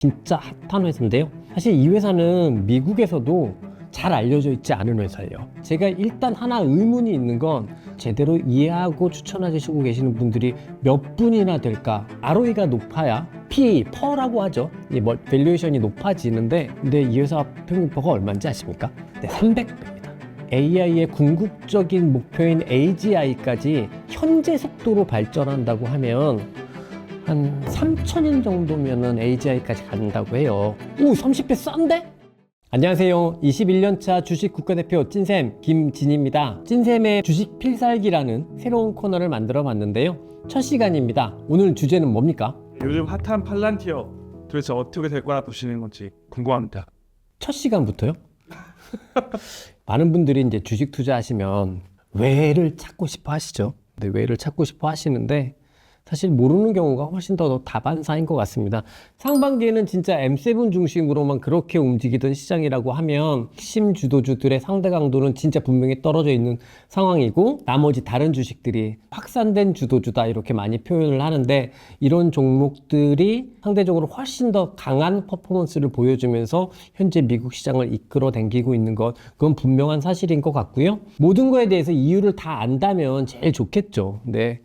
진짜 핫한 회사인데요. 사실 이 회사는 미국에서도 잘 알려져 있지 않은 회사예요. 제가 일단 하나 의문이 있는 건 제대로 이해하고 추천하시고 계시는 분들이 몇 분이나 될까? ROE가 높아야 P, 퍼라고 하죠. 이 밸류에이션이 높아지는데, 근데 이 회사 평균 퍼가 얼마인지 아십니까? 네, 300배입니다. AI의 궁극적인 목표인 AGI까지 현재 속도로 발전한다고 하면 한 3,000년 정도면은 AGI까지 간다고 해요. 오, 30배 싼데? 안녕하세요. 21년차 주식 국가대표 찐쌤 김진입니다. 찐쌤의 주식 필살기라는 새로운 코너를 만들어 봤는데요. 첫 시간입니다. 오늘 주제는 뭡니까? 요즘 핫한 팔란티어 도대체 어떻게 될 거라 보시는 건지 궁금합니다. 첫 시간부터요? 많은 분들이 이제 주식 투자하시면 왜를 찾고 싶어 하시죠. 근데 왜를 찾고 싶어 하시는데 사실 모르는 경우가 훨씬 더 다반사인 것 같습니다. 상반기에는 진짜 M7 중심으로만 그렇게 움직이던 시장이라고 하면 핵심 주도주들의 상대 강도는 진짜 분명히 떨어져 있는 상황이고, 나머지 다른 주식들이 확산된 주도주다 이렇게 많이 표현을 하는데, 이런 종목들이 상대적으로 훨씬 더 강한 퍼포먼스를 보여주면서 현재 미국 시장을 이끌어 당기고 있는 것, 그건 분명한 사실인 것 같고요. 모든 거에 대해서 이유를 다 안다면 제일 좋겠죠. 근데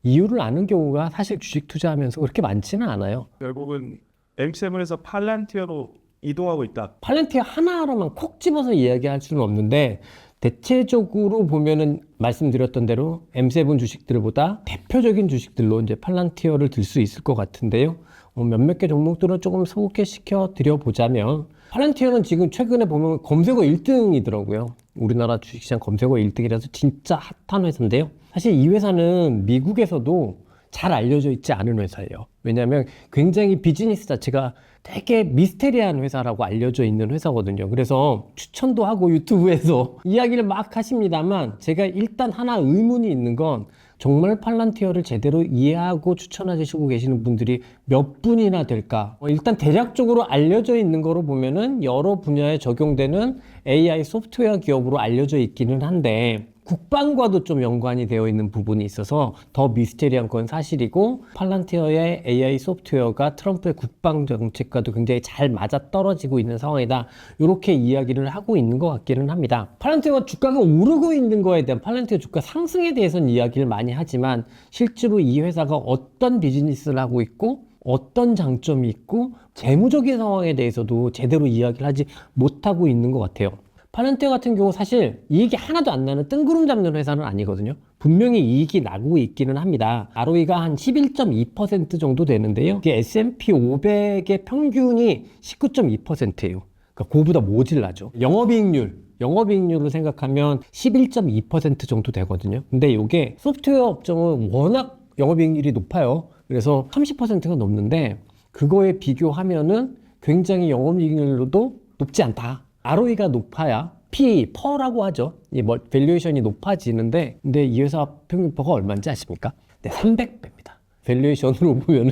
이유를 아는 경우가 사실 주식 투자하면서 그렇게 많지는 않아요. 결국은 M7에서 팔란티어로 이동하고 있다. 팔란티어 하나하나만 콕 집어서 이야기할 수는 없는데, 대체적으로 보면은 말씀드렸던 대로 M7 주식들보다 대표적인 주식들로 이제 팔란티어를 들 수 있을 것 같은데요. 몇몇 개 종목들은 조금 소개시켜 드려보자면, 팔란티어는 지금 최근에 보면 검색어 1등이더라고요. 우리나라 주식시장 검색어 1등이라서 진짜 핫한 회사인데요. 사실 이 회사는 미국에서도 잘 알려져 있지 않은 회사예요. 왜냐하면 굉장히 비즈니스 자체가 되게 미스테리한 회사라고 알려져 있는 회사거든요. 그래서 추천도 하고 유튜브에서 이야기를 막 하십니다만, 제가 일단 하나 의문이 있는 건 정말 팔란티어를 제대로 이해하고 추천하시고 계시는 분들이 몇 분이나 될까? 일단 대략적으로 알려져 있는 거로 보면은 여러 분야에 적용되는 AI 소프트웨어 기업으로 알려져 있기는 한데, 국방과도 좀 연관이 되어 있는 부분이 있어서 더 미스테리한 건 사실이고, 팔란티어의 AI 소프트웨어가 트럼프의 국방 정책과도 굉장히 잘 맞아 떨어지고 있는 상황이다, 이렇게 이야기를 하고 있는 것 같기는 합니다. 팔란티어가 주가가 오르고 있는 거에 대한, 팔란티어 주가 상승에 대해서는 이야기를 많이 하지만 실제로 이 회사가 어떤 비즈니스를 하고 있고 어떤 장점이 있고 재무적인 상황에 대해서도 제대로 이야기를 하지 못하고 있는 것 같아요. 팔란티어 같은 경우 사실 이익이 하나도 안 나는 뜬구름 잡는 회사는 아니거든요. 분명히 이익이 나고 있기는 합니다. ROE가 한 11.2% 정도 되는데요. 이게 S&P 500의 평균이 19.2%예요. 그러니까 그거보다 모질라죠. 영업이익률로 생각하면 11.2% 정도 되거든요. 근데 이게 소프트웨어 업종은 워낙 영업이익률이 높아요. 그래서 30%가 넘는데, 그거에 비교하면은 굉장히 영업이익률로도 높지 않다. ROE가 높아야 P, 퍼라고 하죠. 이 밸류에이션이 높아지는데, 근데 이 회사 평균 퍼가 얼마인지 아십니까? 네, 300배입니다. 밸류에이션으로 보면은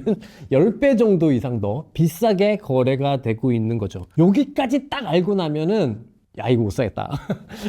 10배 정도 이상 더 비싸게 거래가 되고 있는 거죠. 여기까지 딱 알고 나면은 야, 이거 못 사겠다.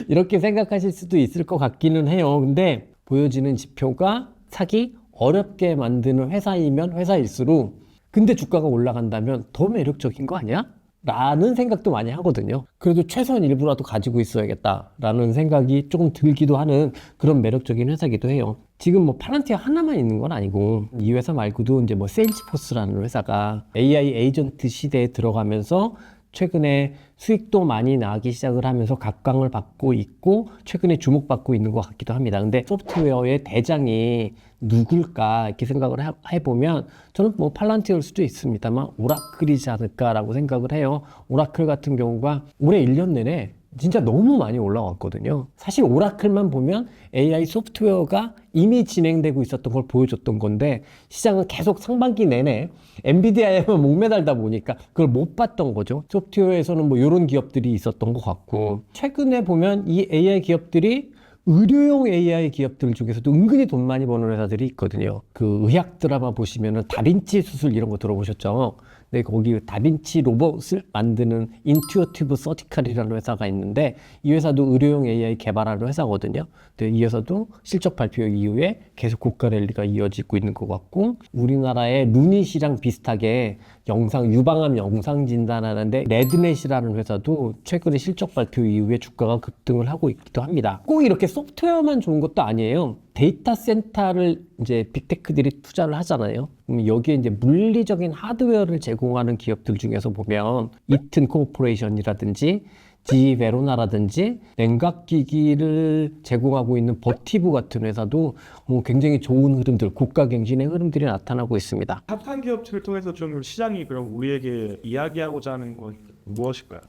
이렇게 생각하실 수도 있을 것 같기는 해요. 근데 보여지는 지표가 사기 어렵게 만드는 회사이면 회사일수록, 근데 주가가 올라간다면 더 매력적인 거 아니야? 라는 생각도 많이 하거든요. 그래도 최소한 일부라도 가지고 있어야겠다라는 생각이 조금 들기도 하는 그런 매력적인 회사기도 해요. 지금 팔란티어 하나만 있는 건 아니고, 이 회사 말고도 이제 세일즈포스라는 회사가 AI 에이전트 시대에 들어가면서 최근에 수익도 많이 나기 시작을 하면서 각광을 받고 있고, 최근에 주목받고 있는 것 같기도 합니다. 근데 소프트웨어의 대장이 누굴까 이렇게 생각을 해보면, 저는 팔란티어일 수도 있습니다만 오라클이지 않을까라고 생각을 해요. 오라클 같은 경우가 올해 1년 내내 진짜 너무 많이 올라왔거든요. 사실 오라클만 보면 AI 소프트웨어가 이미 진행되고 있었던 걸 보여줬던 건데, 시장은 계속 상반기 내내 엔비디아에만 목매달다 보니까 그걸 못 봤던 거죠. 소프트웨어에서는 이런 기업들이 있었던 것 같고, 최근에 보면 이 AI 기업들이 의료용 AI 기업들 중에서도 은근히 돈 많이 버는 회사들이 있거든요. 그 의학 드라마 보시면은 다빈치 수술 이런 거 들어보셨죠? 근데 거기 다빈치 로봇을 만드는 인투어티브 서지칼이라는 회사가 있는데, 이 회사도 의료용 AI 개발하는 회사거든요. 근데 이 회사도 실적 발표 이후에 계속 고가 랠리가 이어지고 있는 것 같고, 우리나라의 루닛이랑 비슷하게 유방암 영상 진단하는데 레드넷이라는 회사도 최근에 실적 발표 이후에 주가가 급등을 하고 있기도 합니다. 꼭 이렇게 소프트웨어만 좋은 것도 아니에요. 데이터 센터를 이제 빅테크들이 투자를 하잖아요. 그럼 여기에 이제 물리적인 하드웨어를 제공하는 기업들 중에서 보면 이튼 코퍼레이션이라든지 GE 베로나라든지 냉각기기를 제공하고 있는 버티브 같은 회사도 굉장히 좋은 흐름들, 국가 갱신의 흐름들이 나타나고 있습니다. 핫한 기업체를 통해서 좀 시장이 그럼 우리에게 이야기하고자 하는 건 무엇일까요?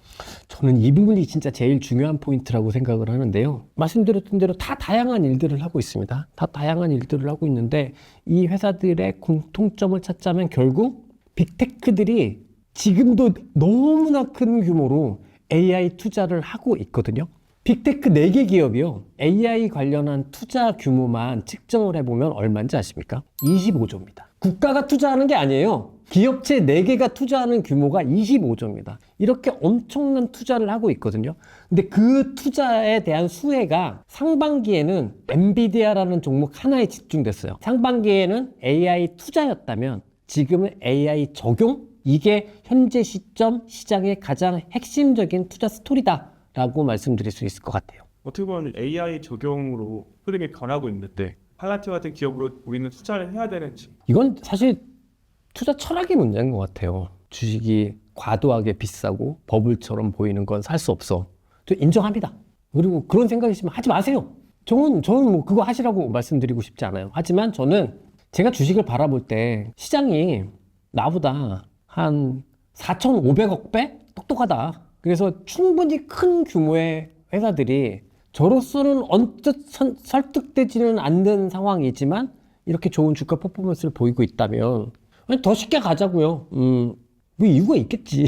저는 이 부분이 진짜 제일 중요한 포인트라고 생각을 하는데요. 말씀드렸던 대로 다 다양한 일들을 하고 있습니다. 다 다양한 일들을 하고 있는데 이 회사들의 공통점을 찾자면 결국 빅테크들이 지금도 너무나 큰 규모로 AI 투자를 하고 있거든요. 빅테크 4개 기업이요. AI 관련한 투자 규모만 측정을 해보면 얼마인지 아십니까? 25조입니다. 국가가 투자하는 게 아니에요. 기업체 4개가 투자하는 규모가 25조입니다. 이렇게 엄청난 투자를 하고 있거든요. 근데 그 투자에 대한 수혜가 상반기에는 엔비디아라는 종목 하나에 집중됐어요. 상반기에는 AI 투자였다면 지금은 AI 적용? 이게 현재 시점 시장의 가장 핵심적인 투자 스토리다라고 말씀드릴 수 있을 것 같아요. 어떻게 보면 AI 적용으로 흐름이 변하고 있는데 팔란티어 같은 기업으로 우리는 투자를 해야 되는지. 이건 사실 투자 철학의 문제인 것 같아요. 주식이 과도하게 비싸고 버블처럼 보이는 건 살 수 없어. 저 인정합니다. 그리고 그런 생각이 있으면 하지 마세요. 저는 뭐 그거 하시라고 말씀드리고 싶지 않아요. 하지만 저는 제가 주식을 바라볼 때 시장이 나보다 한 4,500억 배? 똑똑하다. 그래서 충분히 큰 규모의 회사들이 저로서는 언뜻 설득되지는 않는 상황이지만 이렇게 좋은 주가 퍼포먼스를 보이고 있다면 더 쉽게 가자고요. 뭐 이유가 있겠지.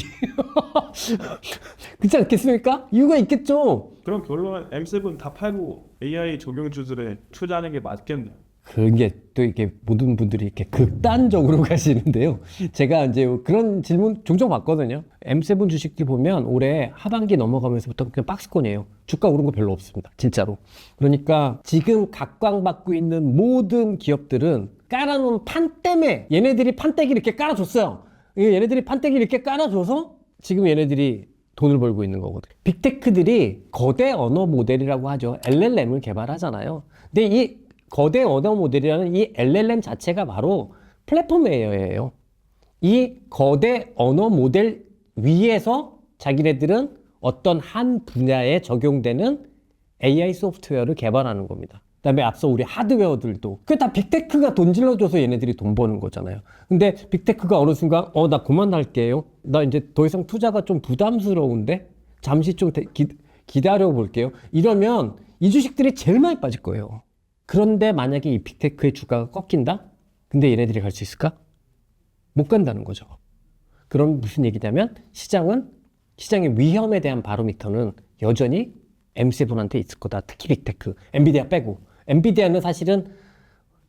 그렇지 않겠습니까? 이유가 있겠죠. 그럼 결론은 M7 다 팔고 AI 적용주들에 투자하는 게 맞겠네요. 그게 또 이렇게 모든 분들이 이렇게 극단적으로 가시는데요. 제가 이제 그런 질문 종종 받거든요. M7 주식들 보면 올해 하반기 넘어가면서부터 그냥 박스권이에요. 주가 오른 거 별로 없습니다. 진짜로. 그러니까 지금 각광받고 있는 모든 기업들은 깔아놓은 판 때문에 얘네들이 판때기 이렇게 깔아줬어요. 얘네들이 판때기 이렇게 깔아줘서 지금 얘네들이 돈을 벌고 있는 거거든요. 빅테크들이 거대 언어 모델이라고 하죠. LLM을 개발하잖아요. 근데 이 거대 언어 모델이라는 이 LLM 자체가 바로 플랫폼 웨어예요. 이 거대 언어 모델 위에서 자기네들은 어떤 한 분야에 적용되는 AI 소프트웨어를 개발하는 겁니다. 그다음에 앞서 우리 하드웨어들도 그게 다 빅테크가 돈 질러줘서 얘네들이 돈 버는 거잖아요. 근데 빅테크가 어느 순간 나 그만할게요. 나 이제 더 이상 투자가 좀 부담스러운데 잠시 좀 기다려 볼게요. 이러면 이 주식들이 제일 많이 빠질 거예요. 그런데 만약에 이 빅테크의 주가가 꺾인다? 근데 얘네들이 갈 수 있을까? 못 간다는 거죠. 그럼 무슨 얘기냐면 시장의 위험에 대한 바로미터는 여전히 M7한테 있을 거다. 특히 빅테크, 엔비디아 빼고. 엔비디아는 사실은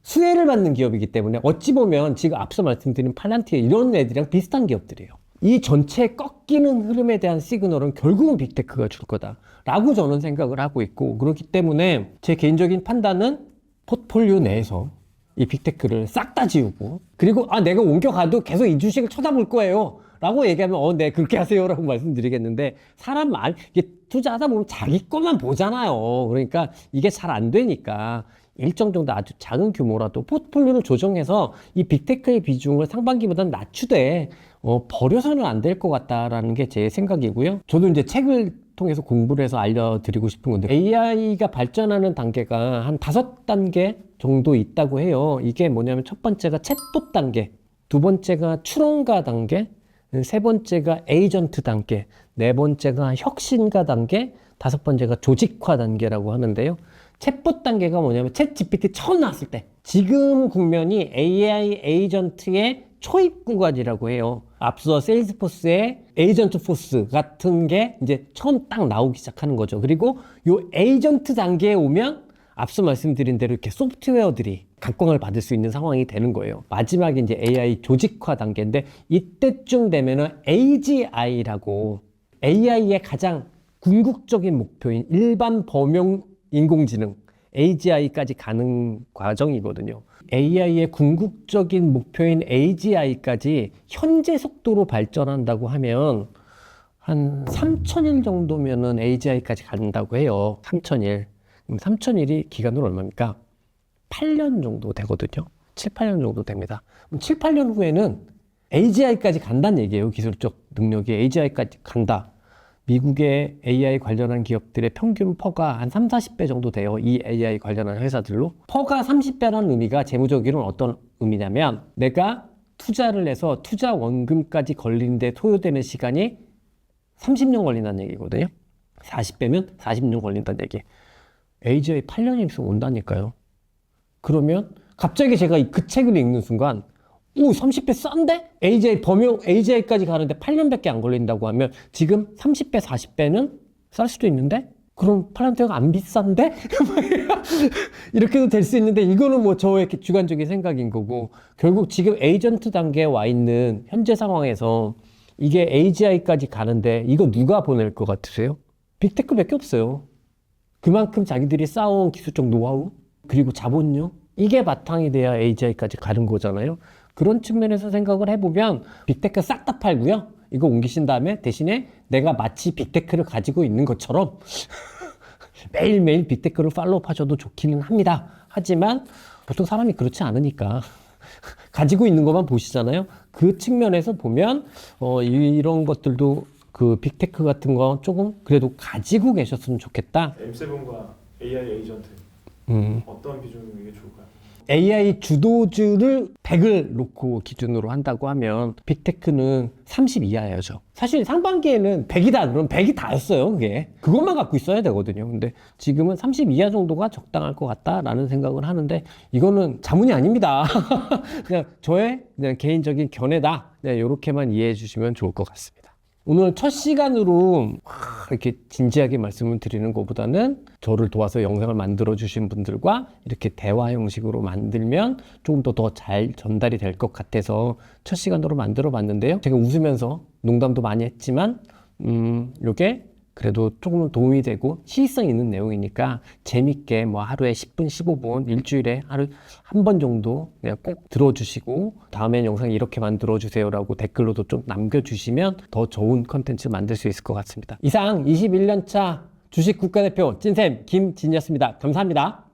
수혜를 받는 기업이기 때문에 어찌 보면 지금 앞서 말씀드린 팔란티어 이런 애들이랑 비슷한 기업들이에요. 이 전체 꺾이는 흐름에 대한 시그널은 결국은 빅테크가 줄 거다라고 저는 생각을 하고 있고, 그렇기 때문에 제 개인적인 판단은 포트폴리오 내에서 이 빅테크를 싹 다 지우고, 그리고 내가 옮겨가도 계속 이 주식을 쳐다볼 거예요 라고 얘기하면 네 그렇게 하세요 라고 말씀드리겠는데, 사람 말 이게 투자하다 보면 자기 것만 보잖아요. 그러니까 이게 잘 안 되니까 일정 정도 아주 작은 규모라도 포트폴리오를 조정해서 이 빅테크의 비중을 상반기보다는 낮추되 버려서는 안 될 것 같다라는 게 제 생각이고요. 저도 이제 책을 통해서 공부를 해서 알려드리고 싶은 건데, AI가 발전하는 단계가 한 5단계 정도 있다고 해요. 이게 뭐냐면 첫 번째가 챗봇 단계, 두 번째가 추론가 단계, 세 번째가 에이전트 단계, 네 번째가 혁신가 단계, 다섯 번째가 조직화 단계라고 하는데요. 챗봇 단계가 뭐냐면 챗 GPT 처음 나왔을 때, 지금 국면이 AI 에이전트의 초입 구간이라고 해요. 앞서 세일즈포스의 에이전트 포스 같은 게 이제 처음 딱 나오기 시작하는 거죠. 그리고 요 에이전트 단계에 오면 앞서 말씀드린 대로 이렇게 소프트웨어들이 각광을 받을 수 있는 상황이 되는 거예요. 마지막에 이제 AI 조직화 단계인데, 이때쯤 되면은 AGI라고 AI의 가장 궁극적인 목표인 일반 범용 인공지능 AGI까지 가는 과정이거든요. AI의 궁극적인 목표인 AGI까지 현재 속도로 발전한다고 하면 한 3,000일 정도면은 AGI까지 간다고 해요. 3,000일. 그럼 3,000일이 기간으로 얼마입니까? 8년 정도 되거든요. 7, 8년 정도 됩니다. 그럼 7, 8년 후에는 AGI까지 간다는 얘기예요. 기술적 능력이 AGI까지 간다. 미국의 AI 관련한 기업들의 평균 퍼가 한 3, 40배 정도 돼요. 이 AI 관련한 회사들로. 퍼가 30배라는 의미가 재무적으로는 어떤 의미냐면 내가 투자를 해서 투자 원금까지 걸리는데 소요되는 시간이 30년 걸린다는 얘기거든요. 40배면 40년 걸린다는 얘기. AGI 8년이 있으면 온다니까요. 그러면 갑자기 제가 그 책을 읽는 순간 오, 30배 싼데? AGI 범용 AGI까지 가는데 8년밖에 안 걸린다고 하면 지금 30배, 40배는 쌀 수도 있는데? 그럼 팔란티어가 안 비싼데? 이렇게도 될 수 있는데 이거는 뭐 저의 주관적인 생각인 거고 결국 지금 에이전트 단계에 와 있는 현재 상황에서 이게 AGI까지 가는데 이거 누가 보낼 것 같으세요? 빅테크밖에 없어요. 그만큼 자기들이 쌓아온 기술적 노하우 그리고 자본력 이게 바탕이 돼야 AGI까지 가는 거잖아요. 그런 측면에서 생각을 해보면 빅테크 싹 다 팔고요. 이거 옮기신 다음에 대신에 내가 마치 빅테크를 가지고 있는 것처럼 매일매일 빅테크를 팔로우 하셔도 좋기는 합니다. 하지만 보통 사람이 그렇지 않으니까 가지고 있는 것만 보시잖아요. 그 측면에서 보면 이런 것들도 그 빅테크 같은 거 조금 그래도 가지고 계셨으면 좋겠다. M7과 AI 에이전트 어떤 기준이 좋을까요? AI 주도주를 100을 놓고 기준으로 한다고 하면 빅테크는 30 이하여죠. 사실 상반기에는 100이다 그러면 100이 다였어요. 그게 그것만 갖고 있어야 되거든요. 근데 지금은 30 이하 정도가 적당할 것 같다라는 생각을 하는데 이거는 자문이 아닙니다. 그냥 저의 그냥 개인적인 견해다. 이렇게만 이해해 주시면 좋을 것 같습니다. 오늘 첫 시간으로 이렇게 진지하게 말씀을 드리는 것보다는 저를 도와서 영상을 만들어 주신 분들과 이렇게 대화 형식으로 만들면 조금 더 잘 전달이 될 것 같아서 첫 시간으로 만들어 봤는데요. 제가 웃으면서 농담도 많이 했지만 이게 그래도 조금 도움이 되고 시의성 있는 내용이니까 재밌게 뭐 하루에 10분, 15분, 일주일에 하루 한 번 정도 그냥 꼭 들어주시고 다음엔 영상 이렇게 만들어주세요 라고 댓글로도 좀 남겨주시면 더 좋은 컨텐츠 만들 수 있을 것 같습니다. 이상 21년차 주식 국가대표 찐쌤 김진이었습니다. 감사합니다.